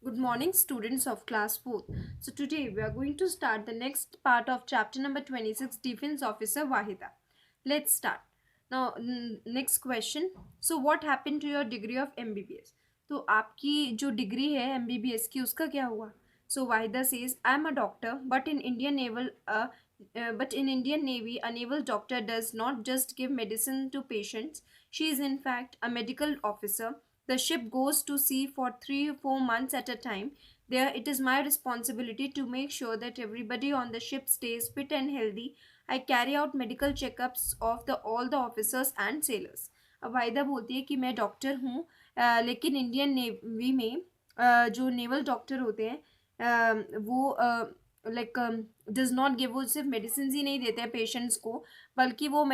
Good morning, students of class 4th. So, today we are going to start the next part of chapter number 26, Defense Officer Wahida. Let's start. Now, next question. So, what happened to your degree of MBBS? तो आपकी जो degree है MBBS की उसका क्या हुआ? So, Wahida says, I am a doctor, but in Indian Navy, a naval doctor does not just give medicine to patients. She is in fact a medical officer. The ship goes to sea for 3 or 4 months at a time. There, it is my responsibility to make sure that everybody on the ship stays fit and healthy. I carry out medical checkups of the all the officers and sailors. अब वाहिदा बोलती है कि मैं doctor हूँ, लेकिन Indian navy में जो naval doctor होते हैं वो लाइक डज नॉट गिव, वो सिर्फ मेडिसिन ही नहीं देते हैं पेशेंट्स को, बल्कि वो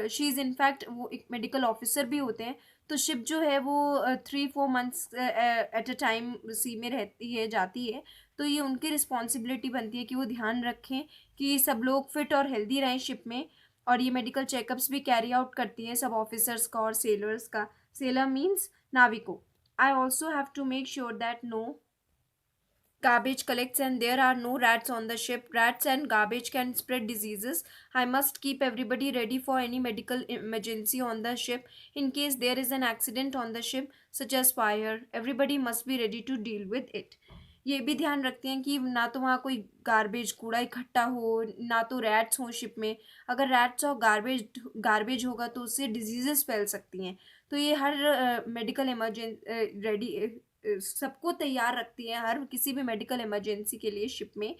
शी इज़ इनफैक्ट वो एक मेडिकल ऑफिसर भी होते हैं. तो शिप जो है वो 3-4 मंथ्स एट अ टाइम सी में रहती है, जाती है. तो ये उनकी रिस्पॉन्सिबिलिटी बनती है कि वो ध्यान रखें कि सब लोग फिट और हेल्दी रहें शिप में. और ये मेडिकल चेकअप्स भी कैरी आउट करती हैं सब ऑफिसर्स का और सेलर्स का. सेलर मीन्स नाविको. I also have to make sure that no garbage collects and there are no rats on the ship. Rats and garbage can spread diseases. I must keep everybody ready for any medical emergency on the ship. In case there is an accident on the ship, such as fire, everybody must be ready to deal with it. ये भी ध्यान रखते हैं कि ना तो वहाँ कोई गार्बेज कूड़ा इकट्ठा हो, ना तो रैट्स हों शिप में. अगर रैट्स और गार्बेज होगा तो उससे डिजीजेस फैल सकती हैं. तो ये हर मेडिकल इमरजेंसी रेडी सबको तैयार रखती है हर किसी भी मेडिकल इमरजेंसी के लिए शिप में.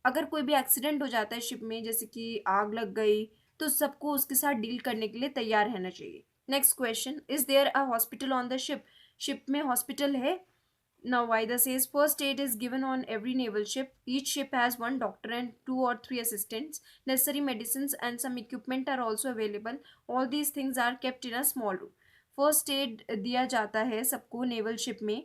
अगर कोई भी एक्सीडेंट हो जाता है शिप में, जैसे कि आग लग गई, तो सबको उसके साथ डील करने के लिए तैयार रहना चाहिए. Next question, is there a hospital on the ship? Ship में हॉस्पिटल है? Now, Vaida says first aid is given on every naval ship. Each ship has one doctor and 2 or 3 assistants. Necessary medicines and some equipment are also available. All these things are kept in a small room. First aid दिया जाता है सबको naval ship में.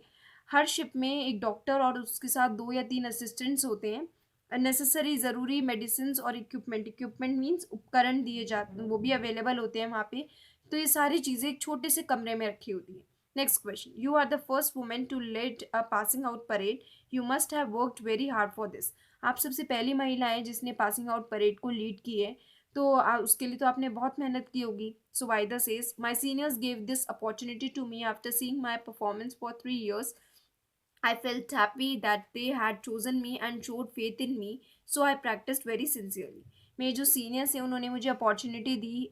हर ship में एक doctor और उसके साथ 2 या 3 असिस्टेंट्स होते हैं. नेसेसरी ज़रूरी मेडिसिन और इक्विपमेंट मीन्स उपकरण दिए जाते, वो भी अवेलेबल होते हैं वहाँ पे. तो ये सारी चीज़ें एक छोटे से कमरे में रखी होती हैं. Next question, you are the first women to lead a passing out parade. You must have worked very hard for this. आप सबसे पहली महिला हैं जिसने पासिंग आउट परेड को लीड की है. तो उसके लिए तो आपने बहुत मेहनत की होगी. So Vaida says, my seniors gave this opportunity to me after seeing my performance for 3 years. I felt happy that they had chosen me and showed faith in me, so I practiced very sincerely. मेरे जो seniors हैं उन्होंने मुझे opportunity दी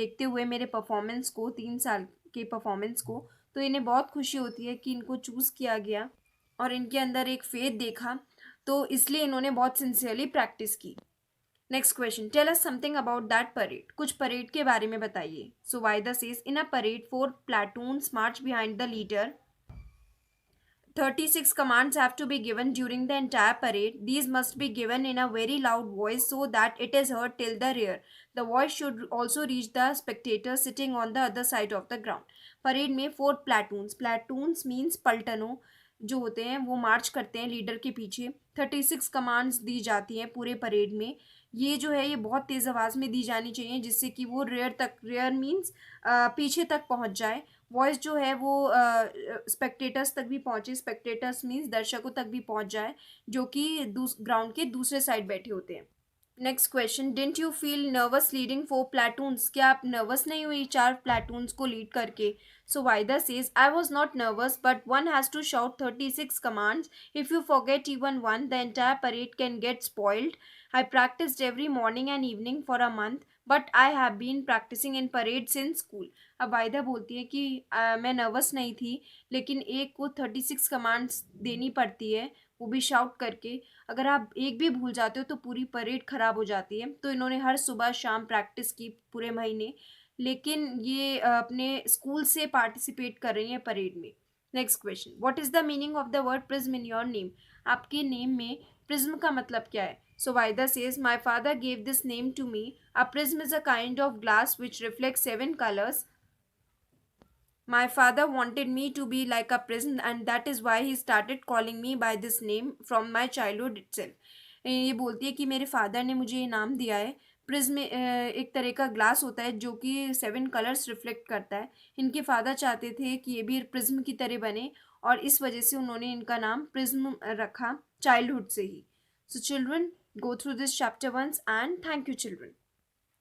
देखते हुए मेरे performance को, 3 साल के परफॉर्मेंस को. तो इन्हें बहुत खुशी होती है कि इनको चूज़ किया गया और इनके अंदर एक फेथ देखा, तो इसलिए इन्होंने बहुत सिंसियरली प्रैक्टिस की. Next question, tell us something about that parade. कुछ परेड के बारे में बताइए. So Vaida says, in a parade 4 platoons march behind the leader. 36 commands have to be given during the entire parade. These must be given in a very loud voice so that it is heard till the rear. The voice should also reach the spectators sitting on the other side of the ground. Parade में 4 platoons means पलटनों जो होते हैं वो मार्च करते हैं leader के पीछे. 36 commands दी जाती हैं पूरे परेड में. ये जो है ये बहुत तेज़ आवाज़ में दी जानी चाहिए जिससे कि वो रेयर मीन्स पीछे तक पहुंच जाए. वॉइस जो है वो स्पेक्टेटर्स तक भी पहुंचे. स्पेक्टेटर्स मीन्स दर्शकों तक भी पहुंच जाए जो कि ग्राउंड के दूसरे साइड बैठे होते हैं. Next question, didn't you feel nervous leading 4 platoons? क्या आप नर्वस नहीं हुई 4 platoons को लीड करके? So Vaida says, I was not nervous but one has to shout 36 commands. If you forget even one the entire parade can get spoiled. I practised every morning and evening for a month but I have been practising in parade since school. अब वाइदा बोलती है कि मैं nervous नहीं थी, लेकिन एक को 36 कमांड्स देनी पड़ती है, वो भी शाउट करके. अगर आप एक भी भूल जाते हो तो पूरी परेड ख़राब हो जाती है. तो इन्होंने हर सुबह शाम प्रैक्टिस की पूरे महीने, लेकिन ये अपने स्कूल से पार्टिसिपेट कर रही हैं परेड में. Next question, what is the meaning of the word prism in your name? आपके नेम में प्रिज्म का मतलब क्या है? So Vaida says, my father gave this name to me. A prism is a kind of glass which reflect 7 colors. My father wanted me to be like a prism and that is why he started calling me by this name from my childhood itself. ये बोलती है कि मेरे father ने मुझे ये नाम दिया है. प्रिज्म एक तरह का ग्लास होता है जो कि 7 कलर्स रिफ्लेक्ट करता है. इनके फादर चाहते थे कि ये भी प्रिज्म की तरह बने और इस वजह से उन्होंने इनका नाम प्रिज्म रखा चाइल्डहुड से ही. So children, go through this chapter once, and thank you children.